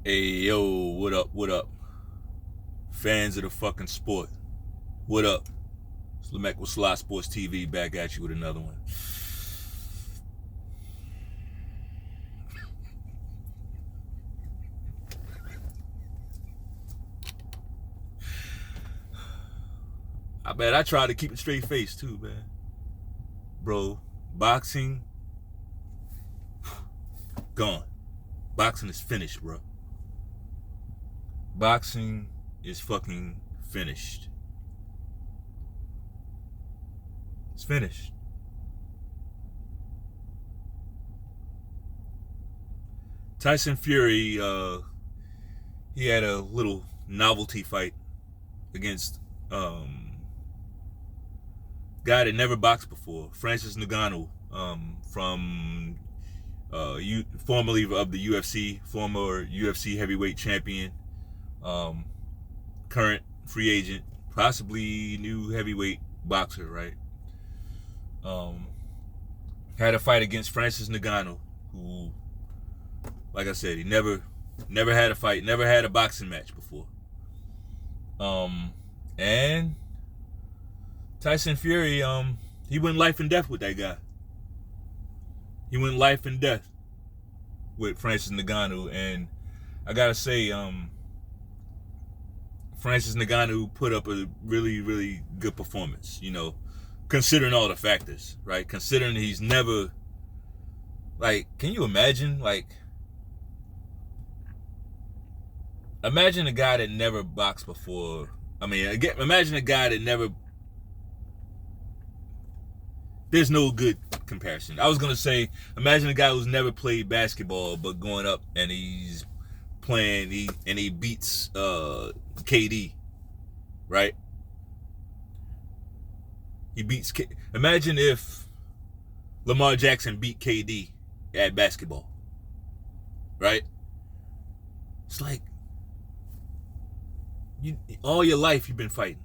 Hey, yo, what up, what up? Fans of the fucking sport, what up? It's Lemek with Selah Sports TV back at you with another one. I try to keep a straight face too, man. Bro, boxing, gone. Boxing is finished, bro. Boxing is fucking finished. It's finished. Tyson Fury, he had a little novelty fight against guy that never boxed before, Francis Ngannou, from formerly of the UFC, former UFC heavyweight champion, current free agent, possibly new heavyweight boxer, right? Had a fight against Francis Ngannou, who, like I said, he never had a fight, never had a boxing match before. And Tyson Fury, he went life and death with that guy. He went life and death with Francis Ngannou, and I gotta say, Francis Ngannou put up a really, really good performance. You know, considering all the factors, right? Considering he's never, like, can you imagine, like, imagine a guy that never boxed before. I mean, imagine a guy that never. There's no good comparison. I was gonna say, imagine a guy who's never played basketball, but going up and he's playing, he beats KD, right? He beats. Imagine if Lamar Jackson beat KD at basketball, right? It's like all your life you've been fighting.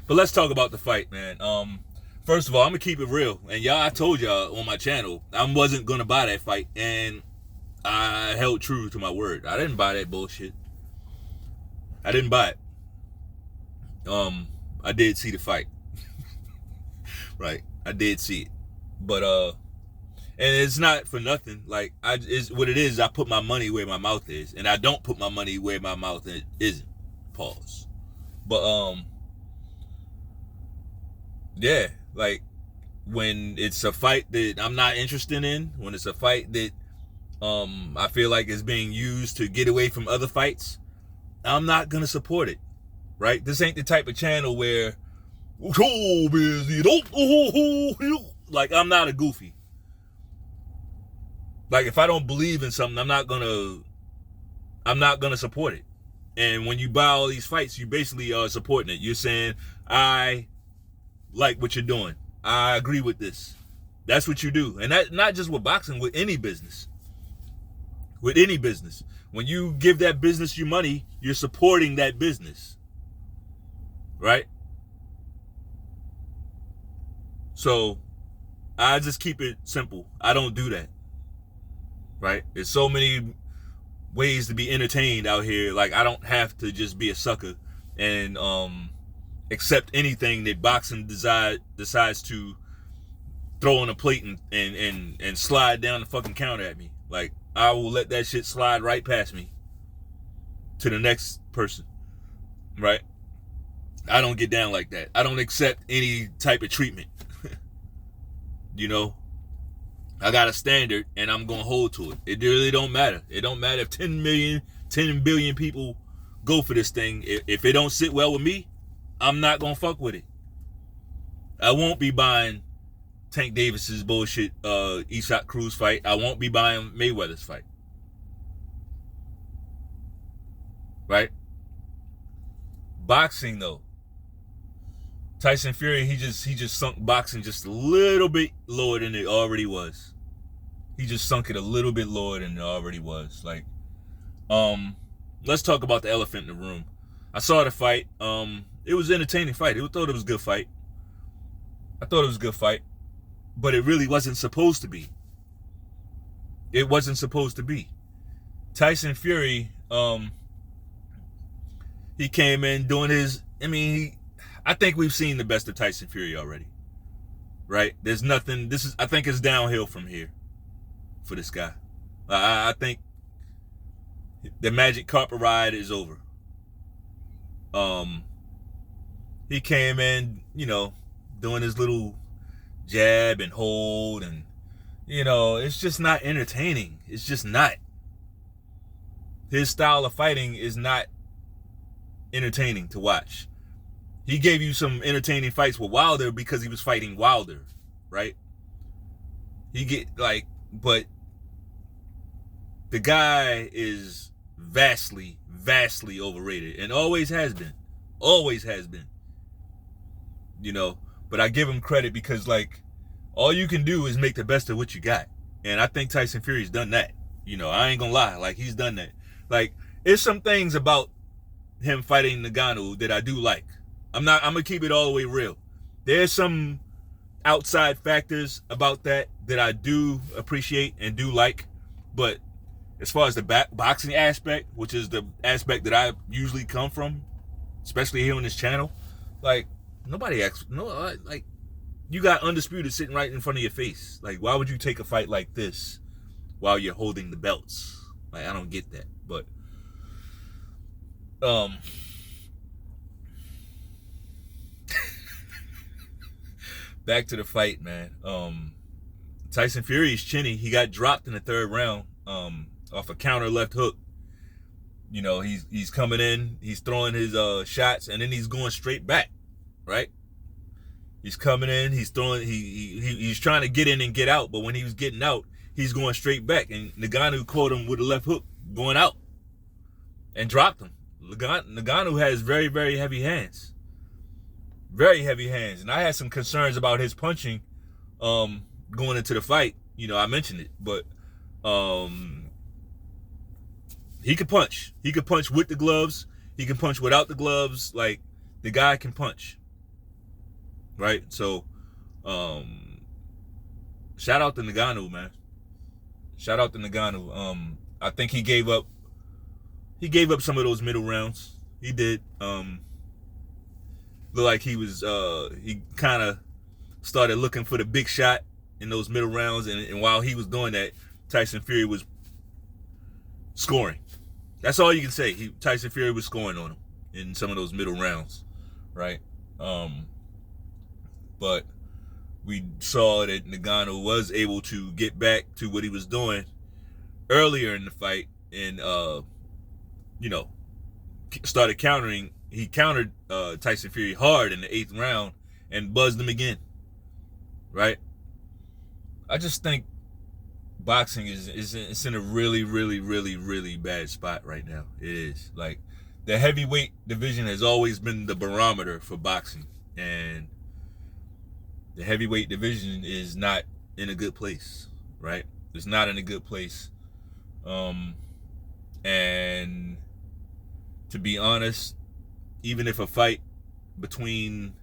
But let's talk about the fight, man. First of all, I'm gonna keep it real, and y'all, I told y'all on my channel I wasn't gonna buy that fight, and I held true to my word. I didn't buy that bullshit. I didn't buy it. I did see the fight, right? I did see it, but and it's not for nothing. Like, it's what it is. I put my money where my mouth is, and I don't put my money where my mouth isn't. Pause. But yeah, like, when it's a fight that I'm not interested in, when it's a fight that I feel like is being used to get away from other fights, I'm not gonna support it, right? This ain't the type of channel where, like, I'm not a goofy. Like, if I don't believe in something, I'm not gonna support it. And when you buy all these fights, you basically are supporting it. You're saying, I like what you're doing. I agree with this. That's what you do. And that, not just with boxing, with any business. With any business. When you give that business your money, you're supporting that business. Right? So, I just keep it simple. I don't do that. Right? There's so many ways to be entertained out here. Like, I don't have to just be a sucker and accept anything that boxing decides to throw on a plate and slide down the fucking counter at me. Like, I will let that shit slide right past me to the next person, right? I don't get down like that. I don't accept any type of treatment. You know, I got a standard and I'm gonna hold to it. It really don't matter. It don't matter if 10 billion people go for this thing. If it don't sit well with me, I'm not gonna fuck with it. I won't be buying Tank Davis's bullshit Isak Cruz fight. I won't be buying Mayweather's fight. Right? Boxing though. Tyson Fury, he just sunk boxing just a little bit lower than it already was. He just sunk it a little bit lower than it already was. Like, let's talk about the elephant in the room. I saw the fight. It was an entertaining fight. I thought it was a good fight. But it really wasn't supposed to be. It wasn't supposed to be. Tyson Fury, he came in doing his. I think we've seen the best of Tyson Fury already, right? There's nothing. I think it's downhill from here for this guy. I think the magic carpet ride is over. He came in, doing his little jab and hold, and it's just not entertaining. It's just not. His style of fighting is not entertaining to watch. He gave you some entertaining fights with Wilder because he was fighting Wilder, right? But the guy is vastly, vastly overrated and always has been. Always has been. But I give him credit because, all you can do is make the best of what you got. And I think Tyson Fury's done that. I ain't gonna lie. He's done that. There's some things about him fighting Ngannou that I do like. I'm gonna keep it all the way real. There's some outside factors about that I do appreciate and do like. But as far as the boxing aspect, which is the aspect that I usually come from, especially here on this channel, nobody asks, you got Undisputed sitting right in front of your face. Why would you take a fight like this while you're holding the belts? I don't get that. But back to the fight, man. Tyson Fury is chinny. He got dropped in the third round off a counter left hook. He's coming in, he's throwing his shots, and then he's going straight back, right? He's coming in, he's throwing, he's trying to get in and get out, but when he was getting out, he's going straight back, and Ngannou caught him with a left hook going out and dropped him. Ngannou has very, very heavy hands. Very heavy hands. And I had some concerns about his punching going into the fight. I mentioned it, but he could punch. He could punch with the gloves. He can punch without the gloves. The guy can punch. Right? So, shout out to Ngannou, man. Shout out to Ngannou. I think he gave up some of those middle rounds. He did. Looked like he was he kind of started looking for the big shot in those middle rounds, and while he was doing that, Tyson Fury was scoring. That's all you can say. Tyson Fury was scoring on him in some of those middle rounds, right? But we saw that Ngannou was able to get back to what he was doing earlier in the fight, and started countering. He countered Tyson Fury hard in the 8th round and buzzed him again, right? I just think boxing is in a really, really, really, really bad spot right now. It is. The heavyweight division has always been the barometer for boxing, and the heavyweight division is not in a good place, right? It's not in a good place. And to be honest, even if a fight between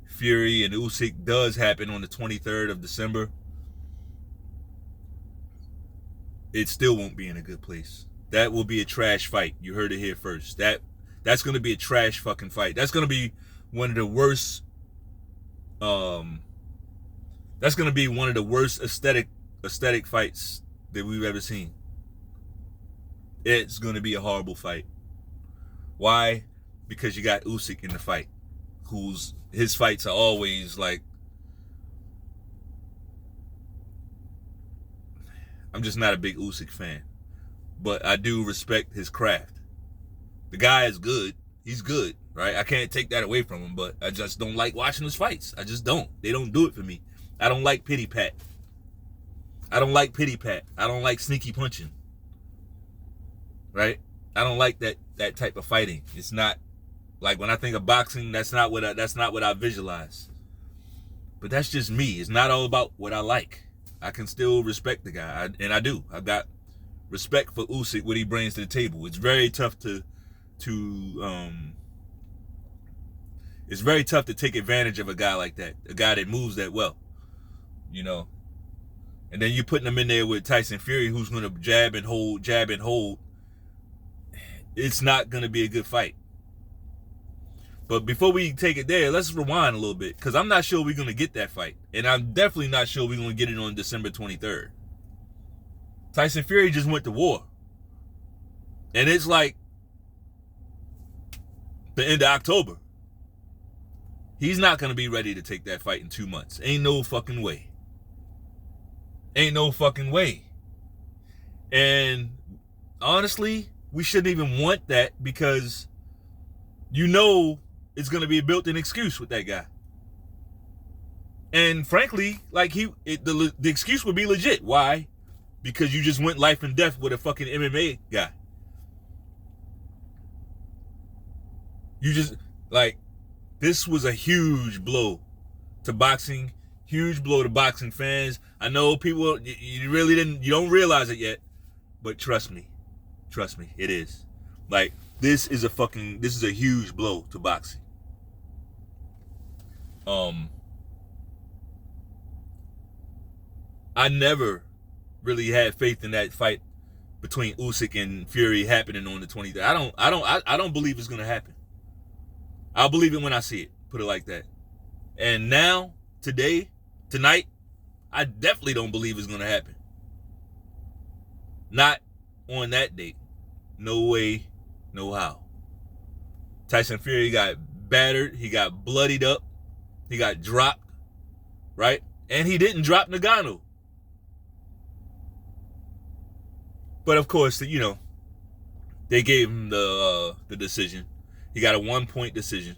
Fury and Usyk does happen on the 23rd of December, it still won't be in a good place. That will be a trash fight. You heard it here first. That's going to be a trash fucking fight. That's going to be one of the worst. That's going to be one of the worst aesthetic fights that we've ever seen. It's going to be a horrible fight. Why? Because you got Usyk in the fight, his fights are always I'm just not a big Usyk fan, but I do respect his craft. The guy is good. He's good, right? I can't take that away from him, but I just don't like watching his fights. I just don't. They don't do it for me. I don't like pity pat. I don't like sneaky punching, right? I don't like that type of fighting. It's not when I think of boxing, that's not what I visualize. But that's just me. It's not all about what I like. I can still respect the guy, and I do. I've got respect for Usyk, what he brings to the table. It's very tough to take advantage of a guy like that, a guy that moves that well, And then you're putting him in there with Tyson Fury, who's going to jab and hold, it's not going to be a good fight. But before we take it there, let's rewind a little bit, because I'm not sure we're going to get that fight. And I'm definitely not sure we're going to get it on December 23rd. Tyson Fury just went to war. And it's like the end of October. He's not going to be ready to take that fight in 2 months. Ain't no fucking way. Ain't no fucking way. And honestly, we shouldn't even want that, because you know it's going to be a built-in excuse with that guy. And frankly, like the excuse would be legit. Why? Because you just went life and death with a fucking MMA guy. You just, like, this was a huge blow to boxing, huge blow to boxing fans. I know people, you don't realize it yet, but trust me, it is. Like, this is a huge blow to boxing. I never really had faith in that fight between Usyk and Fury happening on the 23rd. I don't believe it's gonna happen. I'll believe it when I see it. Put it like that. And now, tonight, I definitely don't believe it's gonna happen. Not on that date. No way, no how. Tyson Fury got battered. He got bloodied up. He got dropped. Right? And he didn't drop Ngannou. But of course, you know, they gave him the decision. He got a 1-point decision,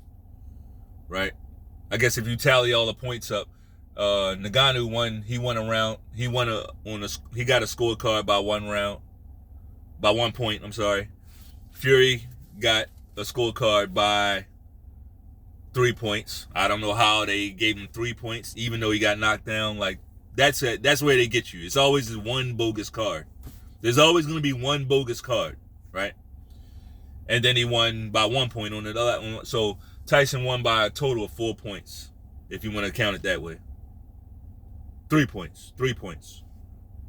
right? I guess if you tally all the points up, Ngannou won. He won a round. He got a scorecard by 1 point. I'm sorry. Fury got a scorecard by 3 points. I don't know how they gave him 3 points, even though he got knocked down. Like, that's it. That's where they get you. It's always one bogus card. There's always going to be one bogus card, right? And then he won by 1 point on it. So Tyson won by a total of 4 points, if you want to count it that way. 3 points. 3 points,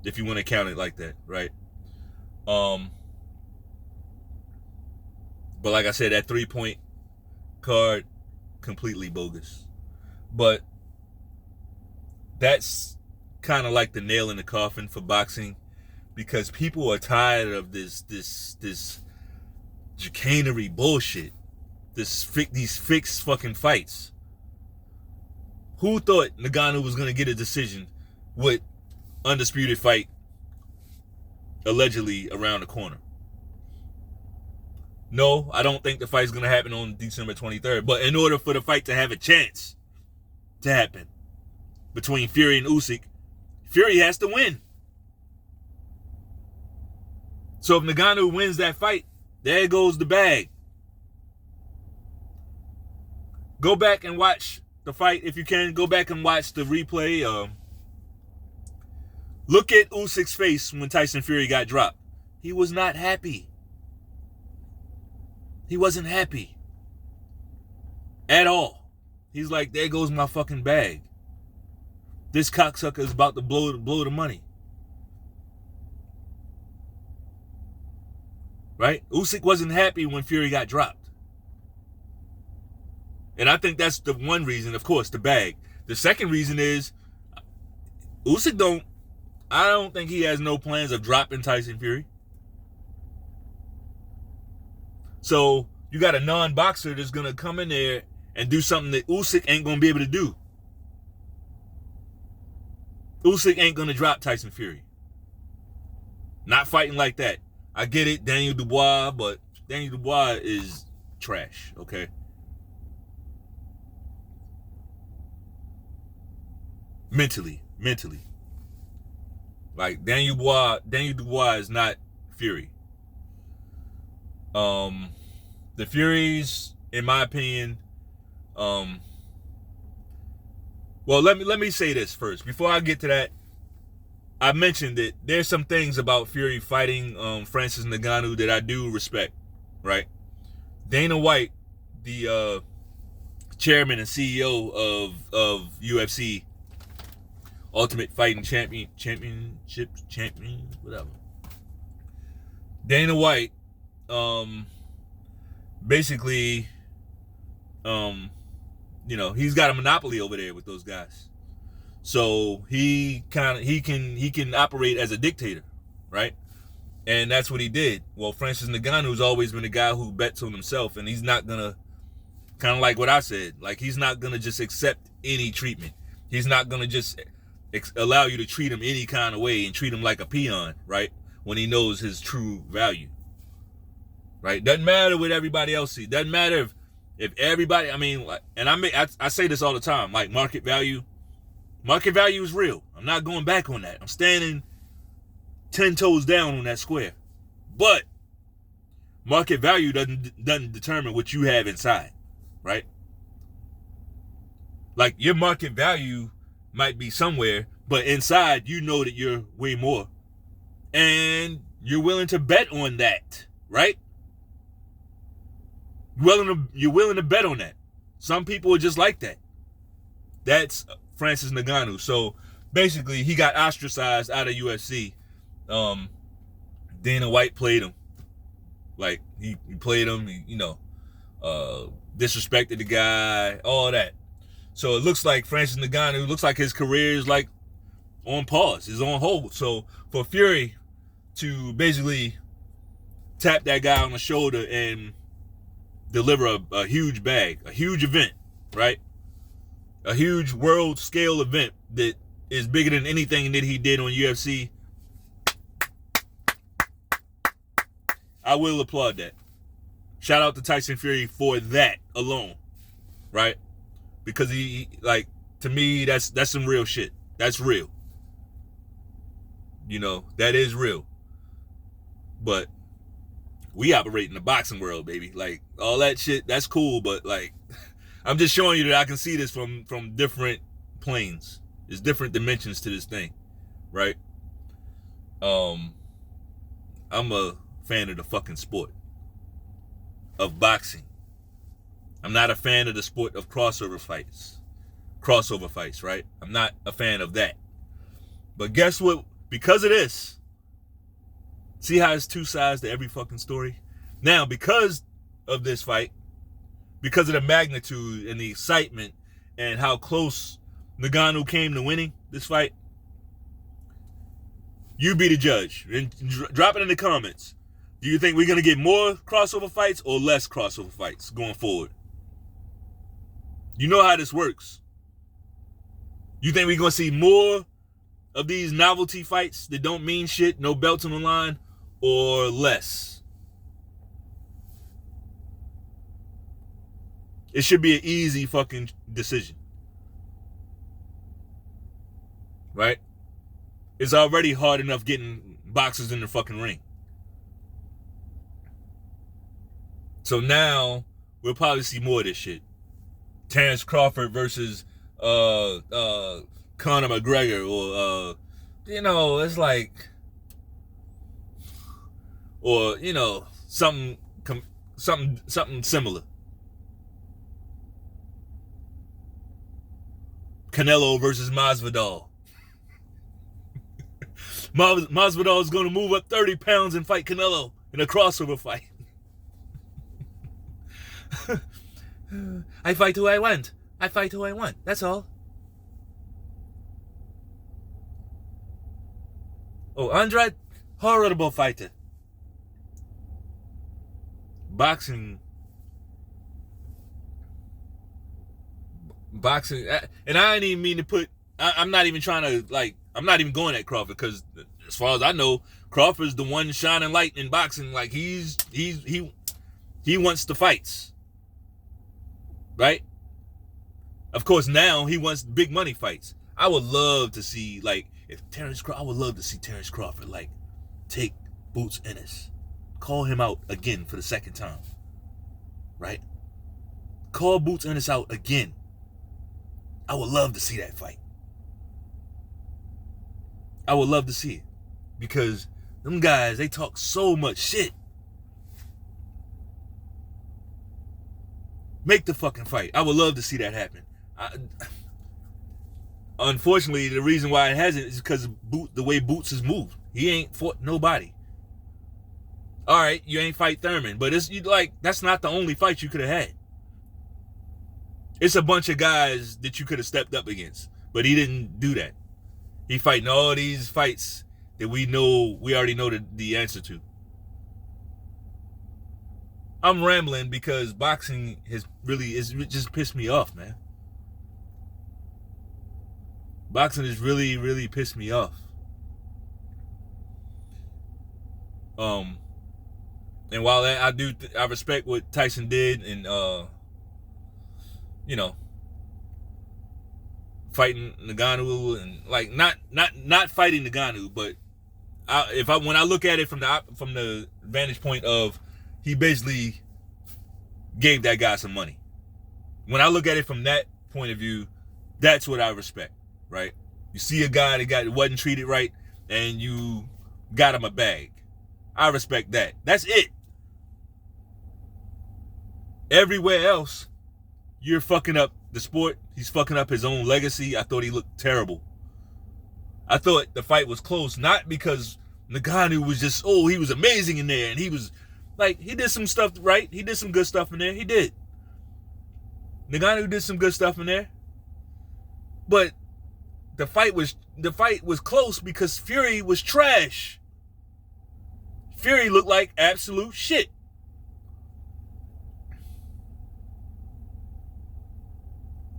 if you want to count it like that, right? But like I said, that 3-point card, completely bogus. But that's kind of like the nail in the coffin for boxing, because people are tired of this chicanery bullshit. These fixed fucking fights. Who thought Ngannou was gonna get a decision with undisputed fight allegedly around the corner? No, I don't think the fight's gonna happen on December 23rd. But in order for the fight to have a chance to happen between Fury and Usyk, Fury has to win. So if Ngannou wins that fight, there goes the bag. Go back and watch the fight if you can. Go back and watch the replay. Look at Usyk's face when Tyson Fury got dropped. He was not happy. He wasn't happy at all. He's like, there goes my fucking bag. This cocksucker is about to blow the money. Right? Usyk wasn't happy when Fury got dropped. And I think that's the one reason, of course, the bag. The second reason is Usyk I don't think he has no plans of dropping Tyson Fury. So you got a non-boxer that's going to come in there and do something that Usyk ain't going to be able to do. Usyk ain't going to drop Tyson Fury. Not fighting like that. I get it, Daniel Dubois, but Daniel Dubois is trash, okay? Mentally. Like, Daniel Dubois is not Fury. The Furies, in my opinion, well, let me say this first. Before I get to that, I mentioned that there's some things about Fury fighting Francis Ngannou that I do respect, right? Dana White, the chairman and CEO of UFC, Ultimate Fighting Champion, whatever. Dana White basically, he's got a monopoly over there with those guys. So he can operate as a dictator, right? And that's what he did. Well, Francis Ngannou's always been a guy who bets on himself, and he's not gonna, kind of like what I said, like he's not gonna just accept any treatment. He's not gonna just allow you to treat him any kind of way and treat him like a peon, right? When he knows his true value, right? Doesn't matter what everybody else sees. Doesn't matter if everybody. I mean, and I say this all the time. Like market value is real. I'm not going back on that. I'm standing 10 toes down on that square. But market value doesn't determine what you have inside, right? Like your market value might be somewhere, but inside you know that you're way more. And you're willing to bet on that, right? You're willing to bet on that. Some people are just like that. That's Francis Ngannou. So basically, he got ostracized out of UFC. Dana White played him. Like he played him. Disrespected the guy. All that. So it looks like Francis Ngannou, looks like his career is like on pause, is on hold. So for Fury to basically tap that guy on the shoulder and deliver a huge bag, a huge event, right? A huge world scale event that is bigger than anything that he did on UFC. I will applaud that. Shout out to Tyson Fury for that alone, right? Because he, like, to me, that's some real shit. That's real. That is real. But we operate in the boxing world, baby. Like, all that shit, that's cool, but like, I'm just showing you that I can see this from different planes. There's different dimensions to this thing, right? I'm a fan of the fucking sport of boxing. I'm not a fan of the sport of crossover fights, right? I'm not a fan of that. But guess what? Because of this, see how it's two sides to every fucking story? Now, because of this fight, because of the magnitude and the excitement and how close Ngannou came to winning this fight, you be the judge. And drop it in the comments. Do you think we're going to get more crossover fights or less crossover fights going forward? You know how this works. You think we're going to see more of these novelty fights that don't mean shit, no belts on the line, or less? It should be an easy fucking decision. Right? It's already hard enough getting boxers in the fucking ring. So now we'll probably see more of this shit. Terrence Crawford versus Conor McGregor, or it's like, or something similar. Canelo versus Masvidal. Masvidal is going to move up 30 pounds and fight Canelo in a crossover fight. I fight who I want. I fight who I want. That's all. Oh, Andrade, horrible fighter. Boxing, and I ain't even mean to put. I'm not even trying to like. I'm not even going at Crawford because, as far as I know, Crawford's the one shining light in boxing. Like he wants the fights, right? Of course, now he wants big money fights. I would love to see I would love to see Terrence Crawford like take Boots Ennis, call him out again for the second time, right? Call Boots Ennis out again. I would love to see that fight. I would love to see it because them guys, they talk so much shit. Make the fucking fight. I would love to see that happen. Unfortunately, the reason why it hasn't is because the way Boots has moved. He ain't fought nobody. All right, you ain't fight Thurman, but that's not the only fight you could have had. It's a bunch of guys that you could have stepped up against, but he didn't do that. He fighting all these fights that we already know the answer to. I'm rambling because boxing is just pissed me off, man. Boxing has really, really pissed me off. And while I respect what Tyson did, and fighting Ngannou, and like not fighting Ngannou, but when I look at it from the vantage point of, he basically gave that guy some money. When I look at it from that point of view, that's what I respect, right? You see a guy that wasn't treated right, and you got him a bag. I respect that. That's it. Everywhere else, you're fucking up the sport. He's fucking up his own legacy. I thought he looked terrible. I thought the fight was close, not because Ngannou was just, he was amazing in there, and he was like, he did some stuff right. He did some good stuff in there. He did. Ngannou did some good stuff in there. But the fight was close because Fury was trash. Fury looked like absolute shit.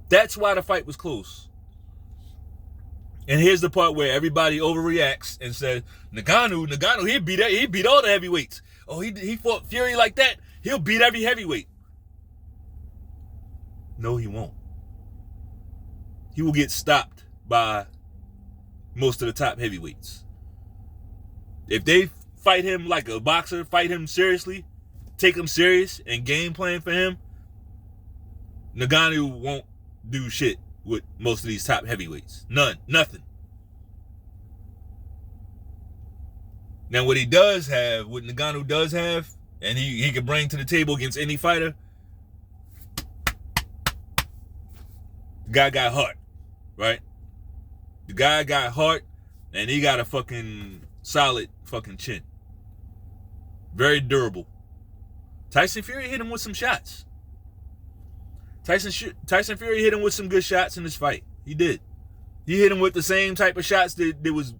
That's why the fight was close. And here's the part where everybody overreacts and says, Ngannou, he beat all the heavyweights. Oh, he fought Fury like that, he'll beat every heavyweight. No, he won't. He will get stopped by most of the top heavyweights. If they fight him like a boxer, fight him seriously, take him serious, and game plan for him, Ngannou won't do shit with most of these top heavyweights. Nothing. Now, what Ngannou does have, and he can bring to the table against any fighter, the guy got heart, right? The guy got heart, and he got a fucking solid fucking chin. Very durable. Tyson Fury hit him with some shots. Tyson Fury hit him with some good shots in this fight. He did. He hit him with the same type of shots that was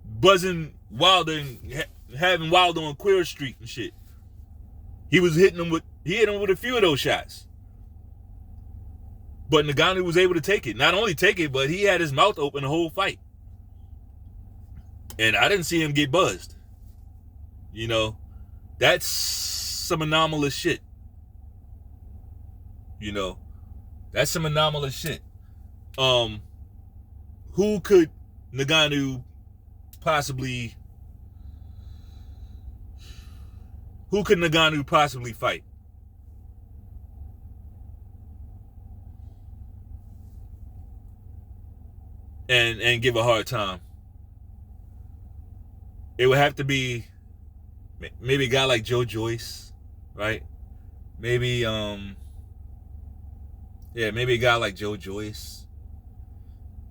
buzzing Wilder and having Wilder on Queer Street and shit. He hit him with a few of those shots. But Ngannou was able to take it. Not only take it, but he had his mouth open the whole fight. And I didn't see him get buzzed. That's some anomalous shit. That's some anomalous shit. Who could Ngannou possibly fight? And give a hard time? It would have to be maybe a guy like Joe Joyce, right? Maybe maybe a guy like Joe Joyce.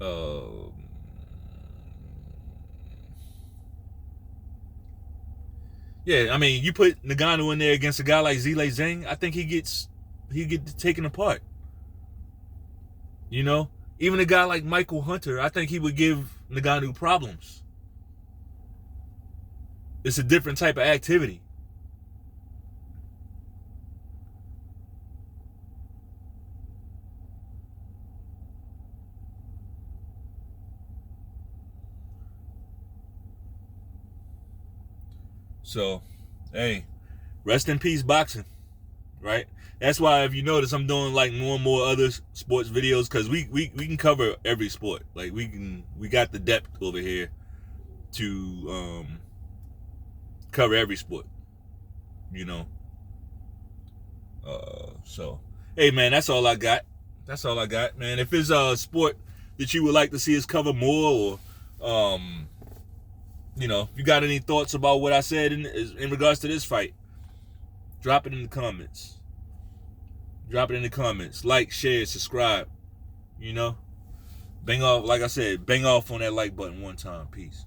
You put Ngannou in there against a guy like Zhilei Zhang, I think he gets taken apart. Even a guy like Michael Hunter, I think he would give Ngannou problems. It's a different type of activity. So, hey, rest in peace boxing, right? That's why, if you notice, I'm doing like more and more other sports videos, because we can cover every sport. Like we got the depth over here to cover every sport, So, hey man, that's all I got. Man. If it's a sport that you would like to see us cover more, or if you got any thoughts about what I said in regards to this fight, drop it in the comments. Like, share, subscribe. Bang off, like I said, bang off on that like button one time. Peace.